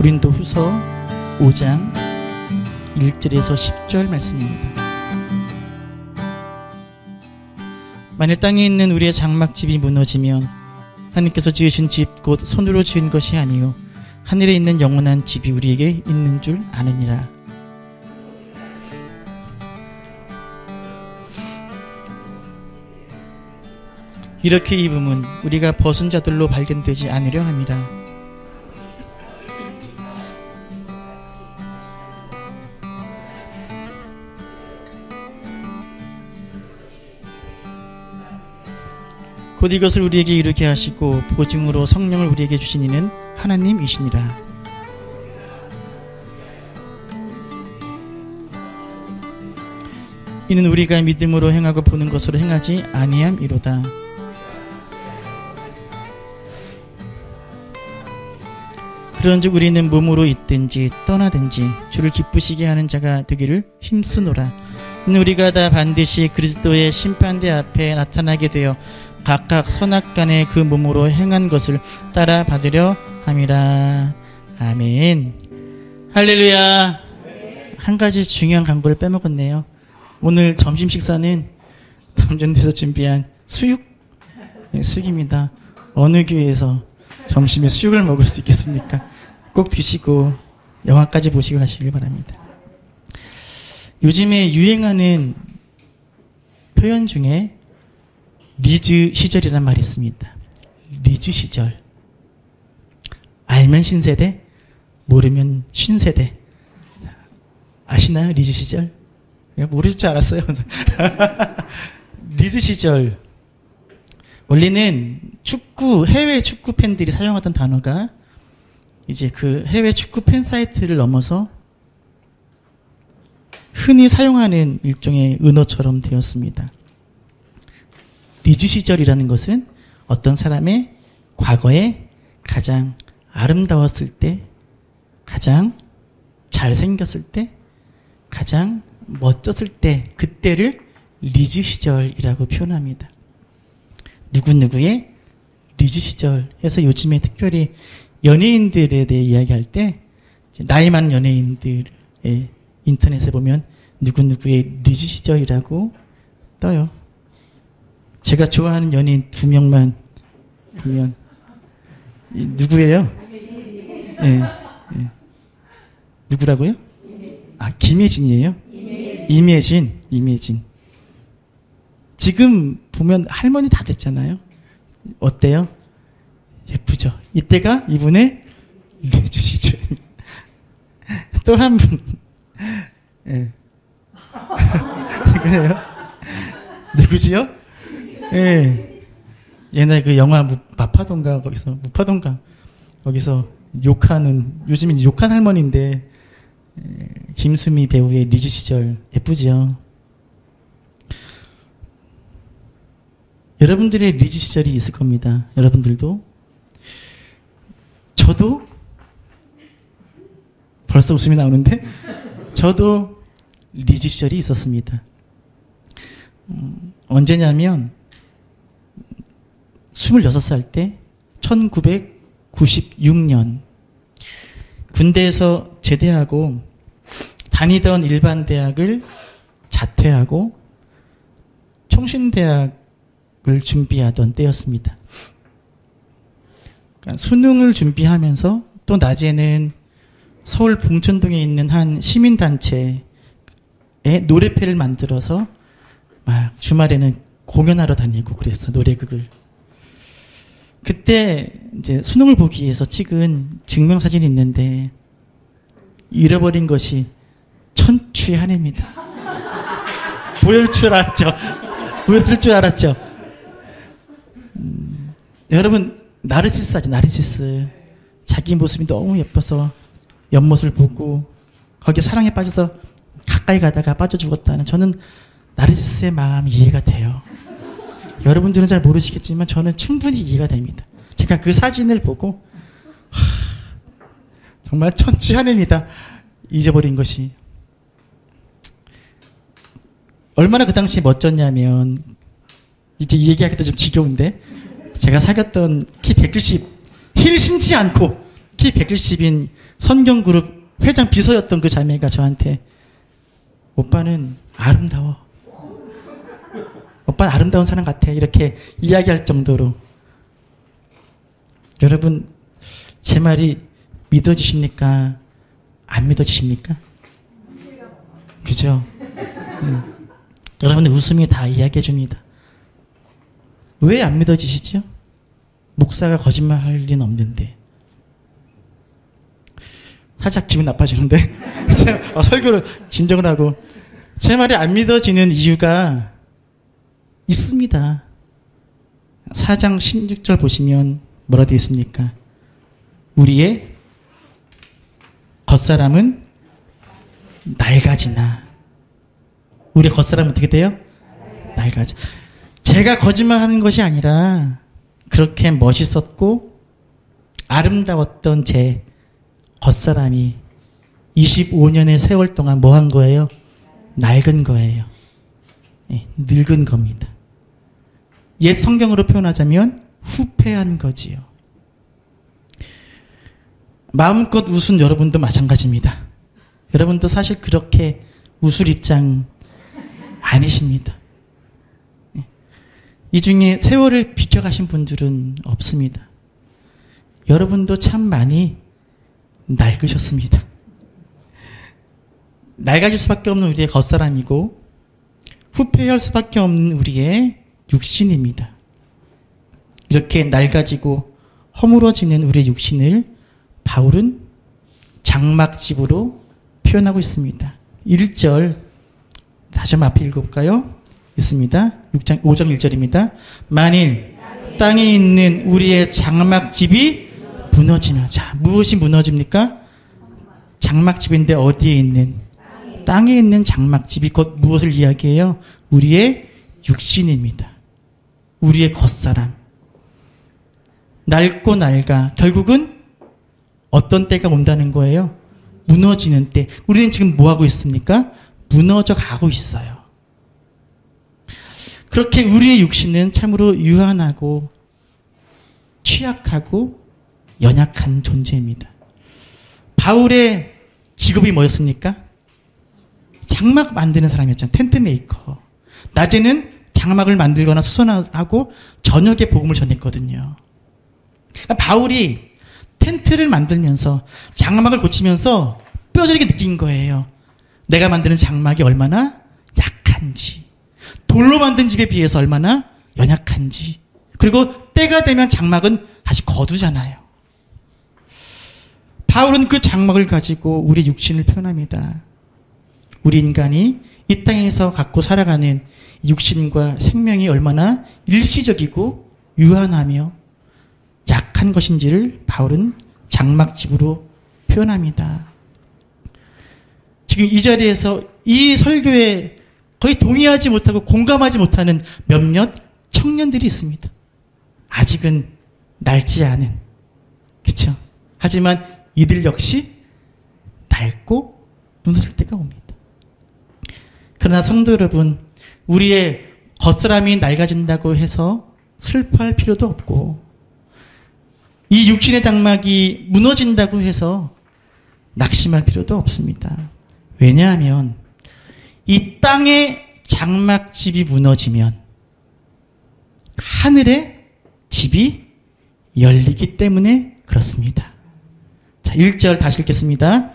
고린도후서 5장 1절에서 10절 말씀입니다. 만일 땅에 있는 우리의 장막집이 무너지면 하나님께서 지으신 집 곧 손으로 지은 것이 아니요 하늘에 있는 영원한 집이 우리에게 있는 줄 아느니라. 이렇게 입음은 우리가 벗은 자들로 발견되지 않으려 함이라. 곧 이것을 우리에게 이루게 하시고 보증으로 성령을 우리에게 주신 이는 하나님이시니라. 이는 우리가 믿음으로 행하고 보는 것으로 행하지 아니함이로다. 그런즉 우리는 몸으로 있든지 떠나든지 주를 기쁘시게 하는 자가 되기를 힘쓰노라. 이는 우리가 다 반드시 그리스도의 심판대 앞에 나타나게 되어 각각 선악간에 그 몸으로 행한 것을 따라 받으려 함이라. 아멘. 할렐루야. 한 가지 중요한 광고를 빼먹었네요. 오늘 점심 식사는 담전대에서 준비한 수육입니다. 어느 교회에서 점심에 수육을 먹을 수 있겠습니까? 꼭 드시고 영화까지 보시고 가시길 바랍니다. 요즘에 유행하는 표현 중에 리즈 시절이란 말이 있습니다. 리즈 시절. 알면 신세대, 모르면 쉰세대. 아시나요? 리즈 시절? 모르실 줄 알았어요. 리즈 시절. 원래는 해외 축구 팬들이 사용하던 단어가 이제 그 해외 축구 팬 사이트를 넘어서 흔히 사용하는 일종의 은어처럼 되었습니다. 리즈 시절이라는 것은 어떤 사람의 과거에 가장 아름다웠을 때, 가장 잘생겼을 때, 가장 멋졌을 때, 그때를 리즈 시절이라고 표현합니다. 누구누구의 리즈 시절 해서 요즘에 특별히 연예인들에 대해 이야기할 때 나이 많은 연예인들의 인터넷에 보면 누구누구의 리즈 시절이라고 떠요. 제가 좋아하는 연예인 2명만 보면 누구예요? 네. 누구라고요? 아, 김혜진이에요? 이매진. 지금 보면 할머니 다 됐잖아요. 어때요? 예쁘죠? 이때가 이분의 리즈 시절. 또 한 분. 예. 그래요? 누구지요? 예. 옛날 그 영화 무파동가 거기서 욕하는, 요즘 이제 욕한 할머니인데, 김수미 배우의 리즈 시절 예쁘지요? 여러분들의 리즈 시절이 있을 겁니다. 여러분들도. 저도 벌써 웃음이 나오는데 저도 리즈 시절이 있었습니다. 언제냐면 26살 때 1996년 군대에서 제대하고 다니던 일반 대학을 자퇴하고 총신대학을 준비하던 때였습니다. 그러니까 수능을 준비하면서 또 낮에는 서울 봉천동에 있는 한 시민단체에 노래패를 만들어서 막 주말에는 공연하러 다니고 그랬어, 노래극을. 그때 이제 수능을 보기 위해서 찍은 증명사진이 있는데 잃어버린 것이 천추의 한 해입니다. 보였을 줄 알았죠. 여러분, 나르시스 하지, 나르시스. 자기 모습이 너무 예뻐서 옆모습을 보고 거기에 사랑에 빠져서 가까이 가다가 빠져 죽었다는, 저는 나르시스의 마음이 이해가 돼요. 여러분들은 잘 모르시겠지만 저는 충분히 이해가 됩니다. 제가 그 사진을 보고 정말 천추의 한 해입니다. 잊어버린 것이. 얼마나 그 당시에 멋졌냐면, 이제 이 얘기하기도 좀 지겨운데, 제가 사귀었던 키 170, 힐 신지 않고 키 170인 선경그룹 회장 비서였던 그 자매가 저한테 오빠는 아름다워. 오빠는 아름다운 사람 같아. 이렇게 이야기할 정도로. 여러분, 제 말이 믿어지십니까? 안 믿어지십니까? 그죠? 여러분의 웃음이 다 이야기해 줍니다. 왜 안 믿어지시죠? 목사가 거짓말 할 리는 없는데. 살짝 기분 나빠지는데. 설교를 진정을 하고. 제 말이 안 믿어지는 이유가 있습니다. 4장 16절 보시면 뭐라 되어 있습니까? 우리의 겉사람은 낡아지나. 우리의 겉사람은 어떻게 돼요? 낡아져. 제가 거짓말하는 것이 아니라 그렇게 멋있었고 아름다웠던 제 겉사람이 25년의 세월 동안 뭐 한 거예요? 낡은 거예요. 네, 늙은 겁니다. 옛 성경으로 표현하자면 후패한 거지요. 마음껏 웃은 여러분도 마찬가지입니다. 여러분도 사실 그렇게 웃을 입장 아니십니다. 이 중에 세월을 비켜가신 분들은 없습니다. 여러분도 참 많이 낡으셨습니다. 낡아질 수밖에 없는 우리의 겉사람이고 후패할 수밖에 없는 우리의 육신입니다. 이렇게 낡아지고 허물어지는 우리의 육신을 바울은 장막집으로 표현하고 있습니다. 1절 다시 한번 앞에 읽어볼까요? 있습니다. 5장 1절입니다. 만일 땅에 있는 우리의 장막집이 무너지면, 자, 무엇이 무너집니까? 장막집인데 어디에 있는? 땅에 있는 장막집이 곧 무엇을 이야기해요? 우리의 육신입니다. 우리의 겉사람. 낡고 낡아. 결국은 어떤 때가 온다는 거예요? 무너지는 때. 우리는 지금 뭐 하고 있습니까? 무너져 가고 있어요. 그렇게 우리의 육신은 참으로 유한하고 취약하고 연약한 존재입니다. 바울의 직업이 뭐였습니까? 장막 만드는 사람이었잖아요. 텐트 메이커. 낮에는 장막을 만들거나 수선하고 저녁에 복음을 전했거든요. 그러니까 바울이 텐트를 만들면서 장막을 고치면서 뼈저리게 느낀 거예요. 내가 만드는 장막이 얼마나 약한지. 돌로 만든 집에 비해서 얼마나 연약한지. 그리고 때가 되면 장막은 다시 거두잖아요. 바울은 그 장막을 가지고 우리 육신을 표현합니다. 우리 인간이 이 땅에서 갖고 살아가는 육신과 생명이 얼마나 일시적이고 유한하며 약한 것인지를 바울은 장막집으로 표현합니다. 지금 이 자리에서 이 설교에 거의 동의하지 못하고 공감하지 못하는 몇몇 청년들이 있습니다. 아직은 낡지 않은. 그렇죠? 하지만 이들 역시 낡고 무너질 때가 옵니다. 그러나 성도 여러분, 우리의 겉사람이 낡아진다고 해서 슬퍼할 필요도 없고 이 육신의 장막이 무너진다고 해서 낙심할 필요도 없습니다. 왜냐하면 이 땅의 장막집이 무너지면 하늘의 집이 열리기 때문에 그렇습니다. 자, 1절 다시 읽겠습니다.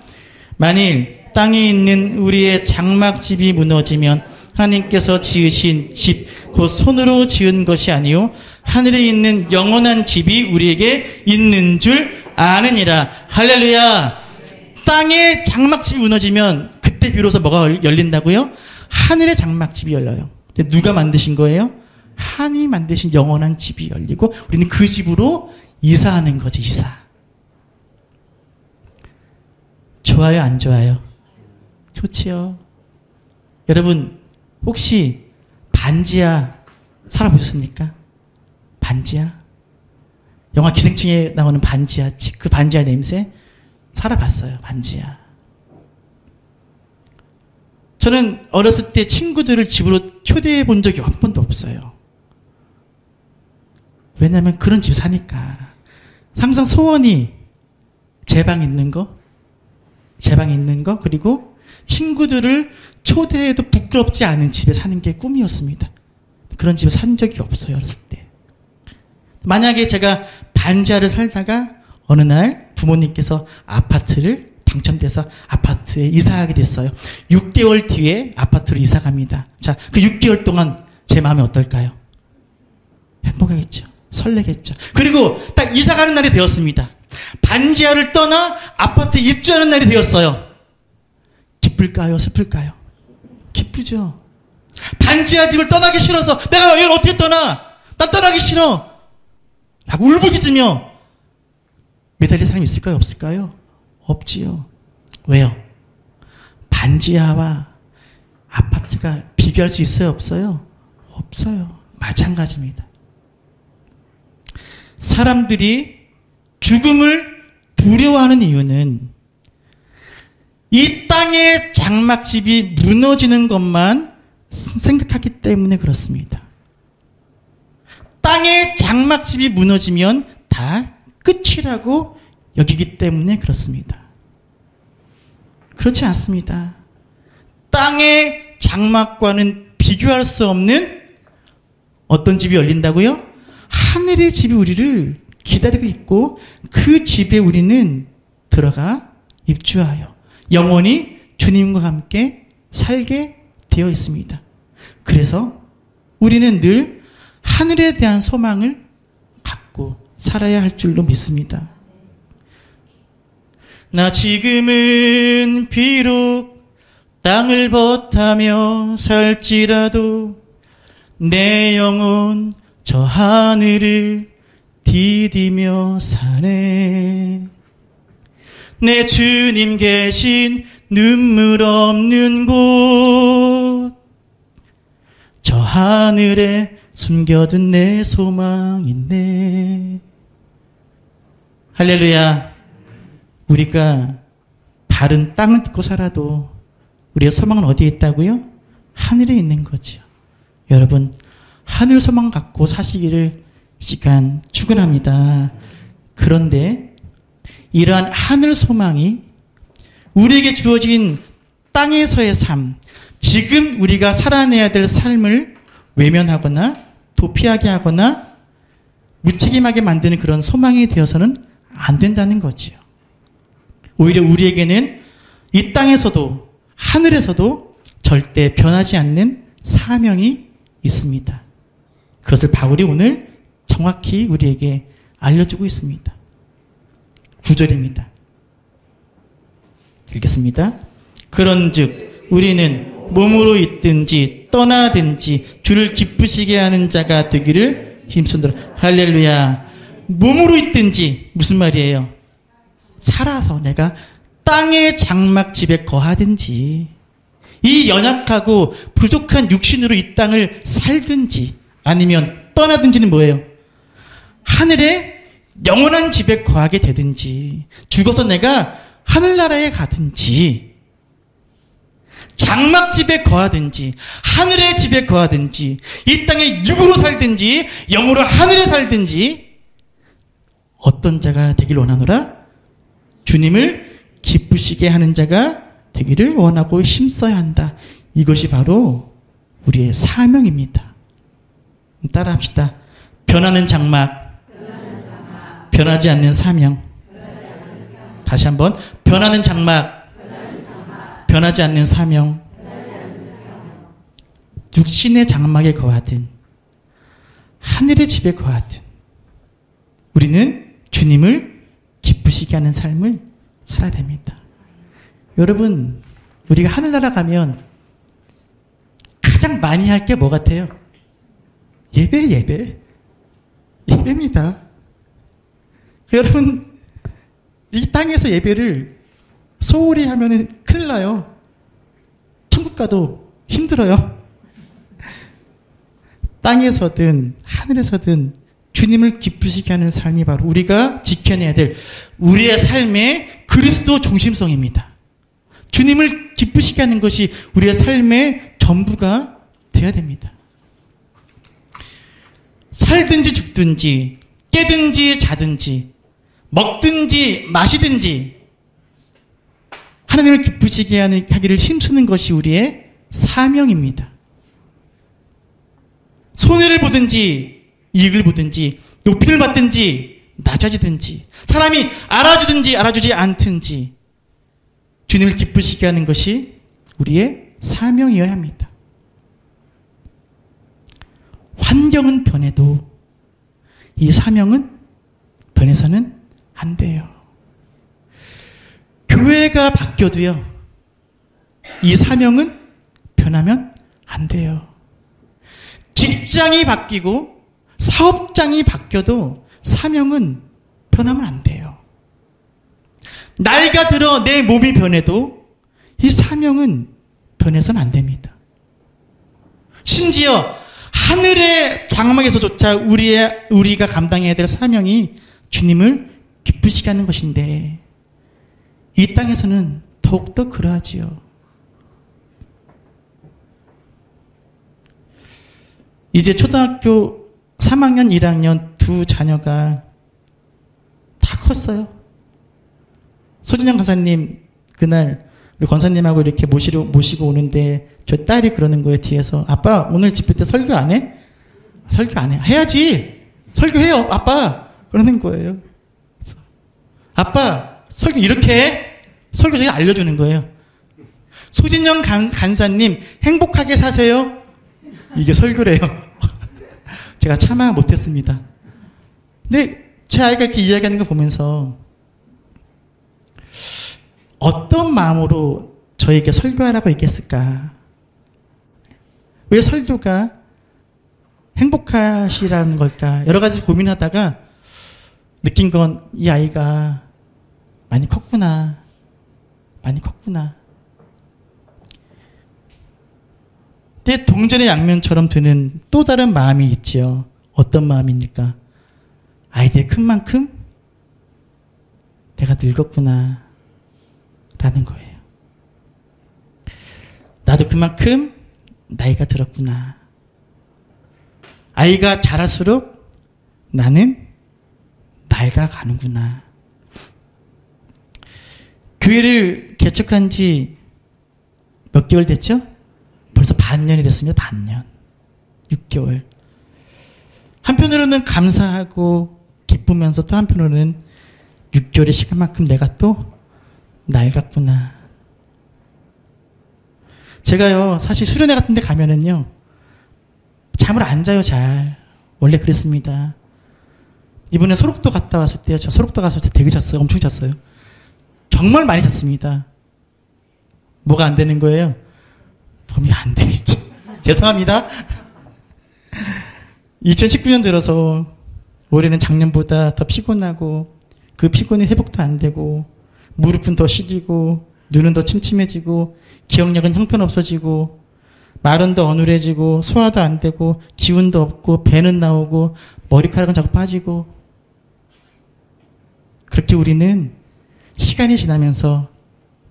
만일 땅에 있는 우리의 장막집이 무너지면 하나님께서 지으신 집, 곧 손으로 지은 것이 아니요 하늘에 있는 영원한 집이 우리에게 있는 줄 아느니라. 할렐루야. 땅의 장막집이 무너지면 그때 비로소 뭐가 열린다고요? 하늘의 장막집이 열려요. 근데 누가 만드신 거예요? 하나님이 만드신 영원한 집이 열리고 우리는 그 집으로 이사하는 거죠. 이사. 좋아요, 안 좋아요? 좋지요. 여러분 혹시 반지하 살아보셨습니까? 반지하? 영화 기생충에 나오는 반지하, 그 반지하 냄새 살아봤어요. 반지하. 저는 어렸을 때 친구들을 집으로 초대해 본 적이 한 번도 없어요. 왜냐하면 그런 집 사니까 항상 소원이 제 방 있는 거, 그리고 친구들을 초대해도 부끄럽지 않은 집에 사는 게 꿈이었습니다. 그런 집에 산 적이 없어요, 어렸을 때. 만약에 제가 반지하를 살다가 어느 날 부모님께서 아파트를 당첨돼서 아파트에 이사하게 됐어요. 6개월 뒤에 아파트로 이사 갑니다. 자, 그 6개월 동안 제 마음이 어떨까요? 행복하겠죠. 설레겠죠. 그리고 딱 이사 가는 날이 되었습니다. 반지하를 떠나 아파트에 입주하는 날이 되었어요. 기쁠까요? 슬플까요? 기쁘죠. 반지하 집을 떠나기 싫어서 내가 여기를 어떻게 떠나? 난 떠나기 싫어. 라고 울부짖으며 매달릴 사람이 있을까요? 없을까요? 없지요. 왜요? 반지하와 아파트가 비교할 수 있어요? 없어요? 없어요. 마찬가지입니다. 사람들이 죽음을 두려워하는 이유는 이 땅의 장막집이 무너지는 것만 생각하기 때문에 그렇습니다. 땅의 장막집이 무너지면 다 끝이라고 여기기 때문에 그렇습니다. 그렇지 않습니다. 땅의 장막과는 비교할 수 없는 어떤 집이 열린다고요? 하늘의 집이 우리를 기다리고 있고 그 집에 우리는 들어가 입주하여 영원히 주님과 함께 살게 되어 있습니다. 그래서 우리는 늘 하늘에 대한 소망을 갖고 살아야 할 줄로 믿습니다. 나 지금은 비록 땅을 벗하며 살지라도 내 영혼 저 하늘을 디디며 사네. 내 주님 계신 눈물 없는 곳 저 하늘에 숨겨둔 내 소망 있네. 할렐루야. 우리가 바른 땅을 딛고 살아도 우리의 소망은 어디에 있다고요? 하늘에 있는 거죠. 여러분, 하늘 소망 갖고 사시기를 시간 축원합니다. 그런데 이러한 하늘 소망이 우리에게 주어진 땅에서의 삶, 지금 우리가 살아내야 될 삶을 외면하거나 도피하게 하거나 무책임하게 만드는 그런 소망이 되어서는 안 된다는 거지요. 오히려 우리에게는 이 땅에서도 하늘에서도 절대 변하지 않는 사명이 있습니다. 그것을 바울이 오늘 정확히 우리에게 알려주고 있습니다. 9절입니다. 읽겠습니다. 그런즉 우리는 몸으로 있든지 떠나든지 주를 기쁘시게 하는 자가 되기를 힘쓰노라. 할렐루야. 몸으로 있든지 무슨 말이에요? 살아서 내가 땅의 장막집에 거하든지 이 연약하고 부족한 육신으로 이 땅을 살든지 아니면 떠나든지는 뭐예요? 하늘의 영원한 집에 거하게 되든지 죽어서 내가 하늘나라에 가든지 장막집에 거하든지 하늘의 집에 거하든지 이 땅에 육으로 살든지 영으로 하늘에 살든지 어떤 자가 되길 원하노라? 주님을 기쁘시게 하는 자가 되기를 원하고 힘써야 한다. 이것이 바로 우리의 사명입니다. 따라합시다. 변하는 장막, 변하지 않는 사명. 다시 한번 변하는 장막, 변하지 않는 사명. 육신의 장막에 거하든 하늘의 집에 거하든 우리는 주님을 기쁘시게 하는 삶을 살아야 됩니다. 여러분, 우리가 하늘나라 가면 가장 많이 할 게 뭐 같아요? 예배입니다. 여러분, 이 땅에서 예배를 소홀히 하면 큰일 나요. 천국 가도 힘들어요. 땅에서든 하늘에서든 주님을 기쁘시게 하는 삶이 바로 우리가 지켜내야 될 우리의 삶의 그리스도 중심성입니다. 주님을 기쁘시게 하는 것이 우리의 삶의 전부가 되어야 됩니다. 살든지 죽든지 깨든지 자든지 먹든지 마시든지 하나님을 기쁘시게 하기를 힘쓰는 것이 우리의 사명입니다. 손해를 보든지 이익을 보든지 높이를 받든지 낮아지든지 사람이 알아주든지 알아주지 않든지 주님을 기쁘시게 하는 것이 우리의 사명이어야 합니다. 환경은 변해도 이 사명은 변해서는 안 돼요. 교회가 바뀌어도요, 이 사명은 변하면 안 돼요. 직장이 바뀌고 사업장이 바뀌어도 사명은 변하면 안 돼요. 나이가 들어 내 몸이 변해도 이 사명은 변해서는 안 됩니다. 심지어 하늘의 장막에서조차 우리가 감당해야 될 사명이 주님을 기쁘시게 하는 것인데 이 땅에서는 더욱더 그러하지요. 이제 초등학교 3학년, 1학년 두 자녀가 다 컸어요. 소진영 강사님 그날 우리 권사님하고 이렇게 모시고 오는데 저 딸이 그러는 거예요. 뒤에서 아빠 오늘 집회 때 설교 안 해? 설교 안 해. 해야지. 설교해요 아빠. 그러는 거예요. 그래서, 아빠 설교 이렇게 해? 설교 제가 알려주는 거예요. 소진영 간사님 행복하게 사세요. 이게 설교래요. 제가 참아 못했습니다. 근데 제 아이가 이렇게 이야기하는 거 보면서 어떤 마음으로 저에게 설교하라고 했겠을까? 왜 설교가 행복하시라는 걸까? 여러 가지 고민하다가 느낀 건 이 아이가 많이 컸구나. 많이 컸구나. 근데 동전의 양면처럼 드는 또 다른 마음이 있지요. 어떤 마음입니까? 아이들이 큰 만큼 내가 늙었구나 라는 거예요. 나도 그만큼 나이가 들었구나. 아이가 자랄수록 나는 낡아가는구나. 교회를 개척한 지 몇 개월 됐죠? 벌써 반년이 됐습니다. 반년. 6개월. 한편으로는 감사하고 기쁘면서 또 한편으로는 6개월의 시간만큼 내가 또 낡았구나. 제가요, 사실 수련회 같은 데 가면은요, 잠을 안 자요, 잘. 원래 그랬습니다. 이번에 소록도 갔다 왔을 때요, 저 소록도 가서 되게 잤어요. 엄청 잤어요. 정말 많이 잤습니다. 뭐가 안 되는 거예요? 몸이 안 되겠죠. 죄송합니다. 2019년 들어서 올해는 작년보다 더 피곤하고 그 피곤이 회복도 안 되고 무릎은 더 시리고 눈은 더 침침해지고 기억력은 형편없어지고 말은 더 어눌해지고 소화도 안 되고 기운도 없고 배는 나오고 머리카락은 자꾸 빠지고 그렇게 우리는 시간이 지나면서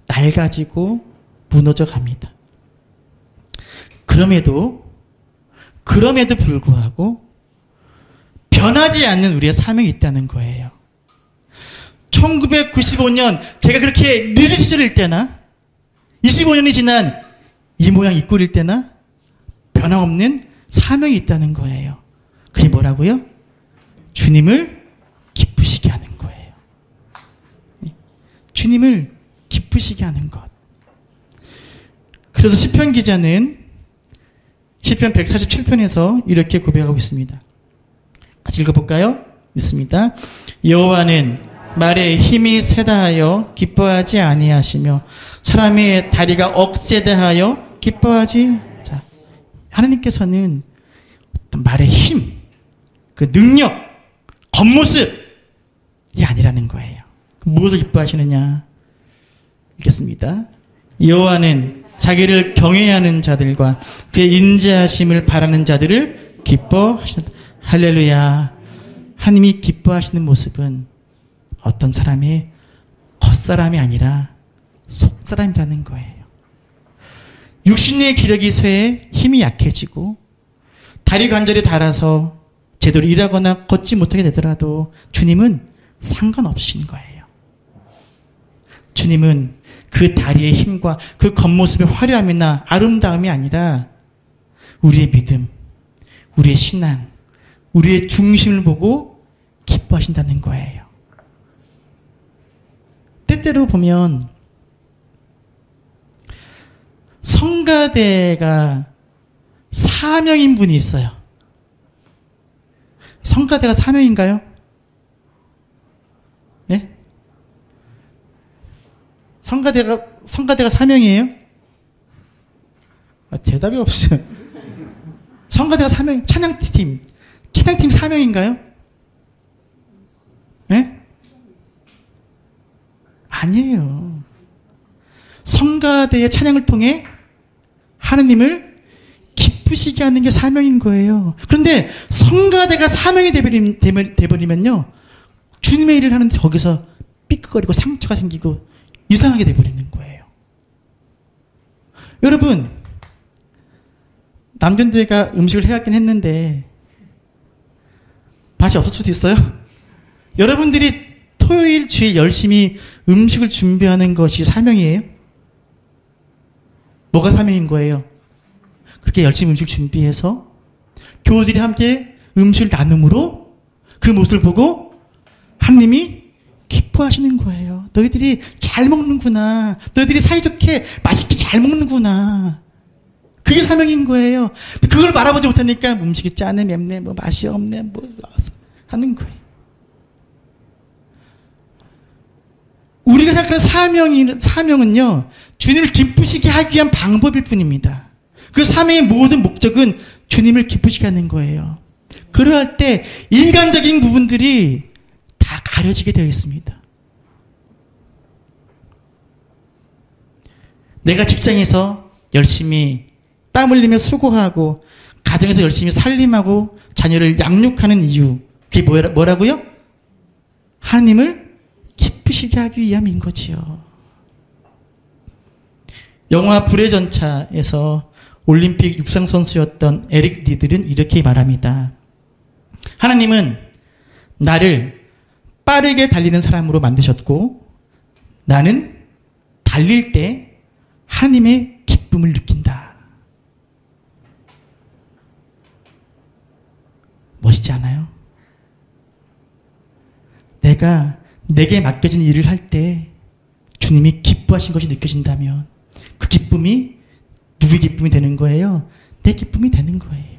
낡아지고 무너져 갑니다. 그럼에도 불구하고 변하지 않는 우리의 사명이 있다는 거예요. 1995년 제가 그렇게 늦은 시절일 때나 25년이 지난 이 모양 이 꼴일 때나 변함없는 사명이 있다는 거예요. 그게 뭐라고요? 주님을 기쁘시게 하는 거예요. 주님을 기쁘시게 하는 것. 그래서 시편 기자는 시편 147편에서 이렇게 고백하고 있습니다. 같이 읽어볼까요? 읽습니다. 여호와는 말에 힘이 세다 하여 기뻐하지 아니하시며 사람의 다리가 억세다 하여 기뻐하지. 자, 하나님께서는 어떤 말의 힘, 그 능력, 겉모습이 아니라는 거예요. 무엇을 기뻐하시느냐? 읽겠습니다. 여호와는 자기를 경외하는 자들과 그의 인자하심을 바라는 자들을 기뻐하신다. 할렐루야. 하나님이 기뻐하시는 모습은 어떤 사람의 겉사람이 아니라 속사람이라는 거예요. 육신의 기력이 쇠해 힘이 약해지고 다리 관절이 닳아서 제대로 일하거나 걷지 못하게 되더라도 주님은 상관없으신 거예요. 주님은 그 다리의 힘과 그 겉모습의 화려함이나 아름다움이 아니라 우리의 믿음, 우리의 신앙, 우리의 중심을 보고 기뻐하신다는 거예요. 때때로 보면 성가대가 사명인 분이 있어요. 성가대가 사명인가요? 네? 성가대가 사명이에요? 대답이 없어요. 성가대가 사명, 찬양팀 사명인가요? 네? 아니에요. 성가대의 찬양을 통해 하느님을 기쁘시게 하는 게 사명인 거예요. 그런데 성가대가 사명이 돼버리면요, 주님의 일을 하는데 거기서 삐끗거리고 상처가 생기고 이상하게 돼버리는 거예요. 여러분, 남편들과 음식을 해왔긴 했는데 맛이 없을 수도 있어요. 여러분들이 토요일, 주일 열심히 음식을 준비하는 것이 사명이에요? 뭐가 사명인 거예요? 그렇게 열심히 음식을 준비해서 교우들이 함께 음식을 나눔으로 그 모습을 보고 하나님이 기뻐하시는 거예요. 너희들이 잘 먹는구나. 너희들이 사이좋게 맛있게 잘 먹는구나. 그게 사명인 거예요. 그걸 말아보지 못하니까 음식이 짜네, 맵네, 뭐 맛이 없네, 뭐 하는 거예요. 우리가 생각하는 사명은요, 주님을 기쁘시게 하기 위한 방법일 뿐입니다. 그 사명의 모든 목적은 주님을 기쁘시게 하는 거예요. 그럴 때 인간적인 부분들이 다 가려지게 되어 있습니다. 내가 직장에서 열심히 땀 흘리며 수고하고 가정에서 열심히 살림하고 자녀를 양육하는 이유, 그게 뭐라고요? 하나님을 기쁘시게 하기 위함인 거지요. 영화 불의 전차에서 올림픽 육상 선수였던 에릭 리들은 이렇게 말합니다. 하나님은 나를 빠르게 달리는 사람으로 만드셨고 나는 달릴 때 하나님의 기쁨을 느낀다. 멋있지 않아요? 내게 맡겨진 일을 할 때 주님이 기뻐하신 것이 느껴진다면 그 기쁨이 누구의 기쁨이 되는 거예요? 내 기쁨이 되는 거예요.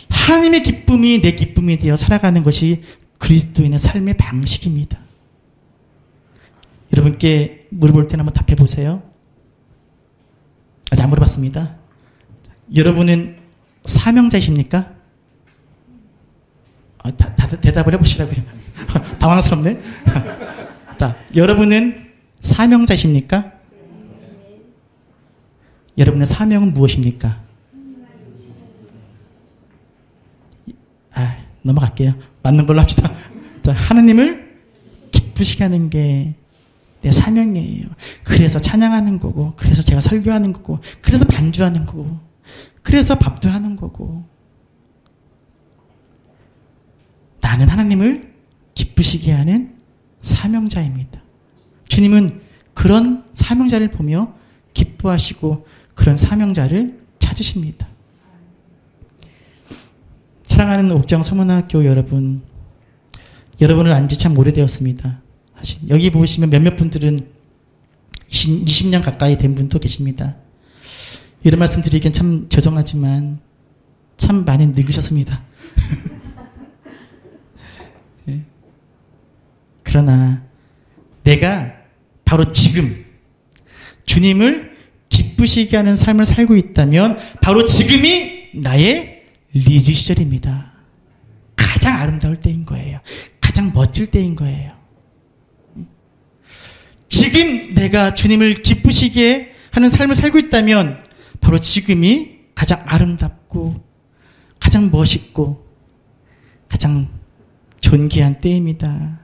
하나님의 기쁨이 내 기쁨이 되어 살아가는 것이 그리스도인의 삶의 방식입니다. 여러분께 물어볼 때는 한번 답해 보세요. 아직 안 물어봤습니다. 여러분은 사명자이십니까? 대답을 해보시라고요. 당황스럽네. 자, 여러분은 사명자이십니까? 여러분의 사명은 무엇입니까? 넘어갈게요. 맞는 걸로 합시다. 자, 하나님을 기쁘시게 하는 게 내 사명이에요. 그래서 찬양하는 거고, 그래서 제가 설교하는 거고, 그래서 반주하는 거고, 그래서 밥도 하는 거고. 나는 하나님을 기쁘시게 하는 사명자입니다. 주님은 그런 사명자를 보며 기뻐하시고 그런 사명자를 찾으십니다. 사랑하는 옥정 서문학교 여러분, 여러분을 안 지 참 오래되었습니다. 사실 여기 보시면 몇몇 분들은 20년 가까이 된 분도 계십니다. 이런 말씀 드리기엔 참 죄송하지만 참 많이 늙으셨습니다. 네. 그러나 내가 바로 지금 주님을 기쁘시게 하는 삶을 살고 있다면 바로 지금이 나의 리즈 시절입니다. 가장 아름다울 때인 거예요. 가장 멋질 때인 거예요. 지금 내가 주님을 기쁘시게 하는 삶을 살고 있다면 바로 지금이 가장 아름답고 가장 멋있고 가장 존귀한 때입니다.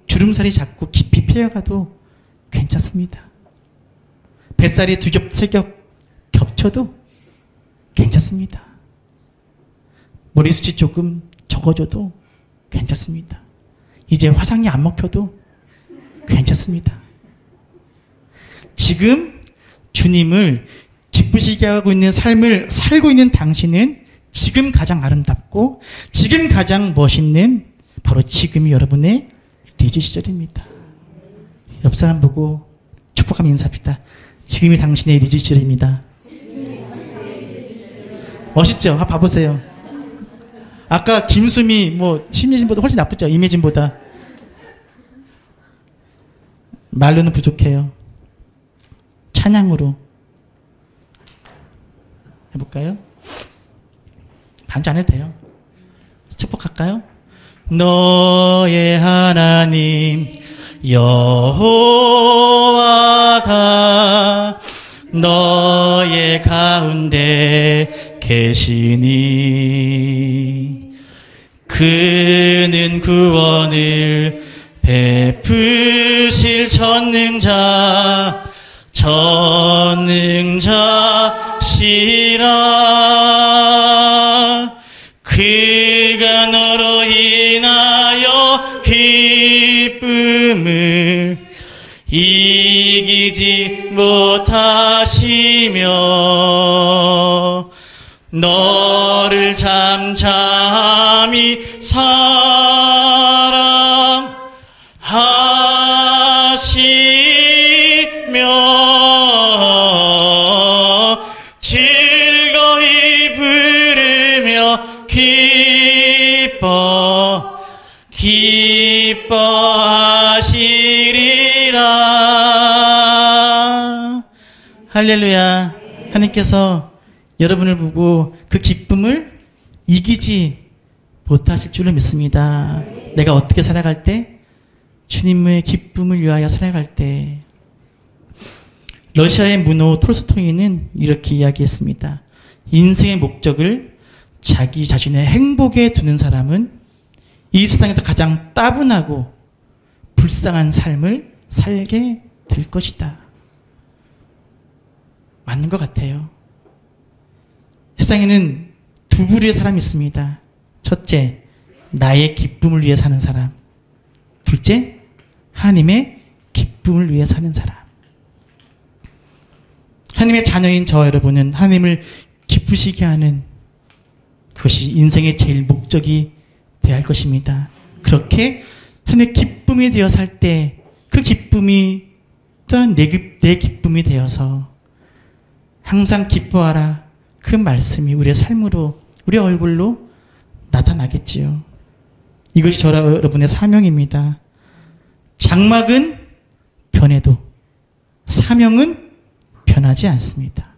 주름살이 자꾸 깊이 피어가도 괜찮습니다. 뱃살이 2겹, 3겹 겹쳐도 괜찮습니다. 머리숱이 조금 적어져도 괜찮습니다. 이제 화장이 안 먹혀도 괜찮습니다. 지금 주님을 기쁘시게 하고 있는 삶을 살고 있는 당신은 지금 가장 아름답고 지금 가장 멋있는 바로 지금이 여러분의 리즈 시절입니다. 옆 사람 보고 축복하며 인사합시다. 지금이 당신의 리즈 시절입니다. 멋있죠? 한번 봐보세요. 아까 김수미 심리진보다 훨씬 나쁘죠? 이미진보다. 말로는 부족해요. 찬양으로 해볼까요? 반주 안 해도 돼요. 축복할까요? 너의 하나님 여호와가 너의 가운데 계시니 그는 구원을 베푸실 전능자시라. 그가 너로 인하여 기쁨을 이기지 못하시며 너를 잠잠히 사랑하시며 즐거이 부르며 기뻐하시리라. 할렐루야. 하나님께서 여러분을 보고 그 기쁨을 이기지 못하실 줄을 믿습니다. 내가 어떻게 살아갈 때? 주님의 기쁨을 위하여 살아갈 때. 러시아의 문호 톨스토이는 이렇게 이야기했습니다. 인생의 목적을 자기 자신의 행복에 두는 사람은 이 세상에서 가장 따분하고 불쌍한 삶을 살게 될 것이다. 맞는 것 같아요. 세상에는 두 부류의 사람이 있습니다. 첫째, 나의 기쁨을 위해 사는 사람. 둘째, 하나님의 기쁨을 위해 사는 사람. 하나님의 자녀인 저와 여러분은 하나님을 기쁘시게 하는 그것이 인생의 제일 목적이 되어야 할 것입니다. 그렇게 하나님의 기쁨이 되어 살 때 그 기쁨이 또한 내 기쁨이 되어서 항상 기뻐하라. 그 말씀이 우리의 삶으로, 우리의 얼굴로 나타나겠지요. 이것이 저와 여러분의 사명입니다. 장막은 변해도 사명은 변하지 않습니다.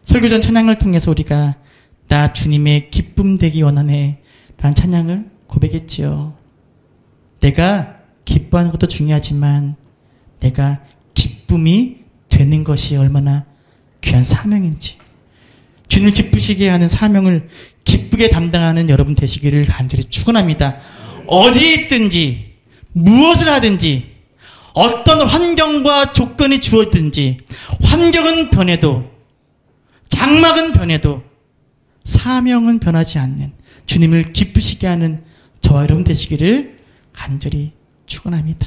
설교 전 찬양을 통해서 우리가 나 주님의 기쁨 되기 원하네 라는 찬양을 고백했지요. 내가 기뻐하는 것도 중요하지만 내가 기쁨이 되는 것이 얼마나 귀한 사명인지, 주님 기쁘시게 하는 사명을 기쁘게 담당하는 여러분 되시기를 간절히 축원합니다. 어디에 있든지 무엇을 하든지 어떤 환경과 조건이 주어지든지 환경은 변해도 장막은 변해도 사명은 변하지 않는 주님을 기쁘시게 하는 저와 여러분 되시기를 간절히 축원합니다.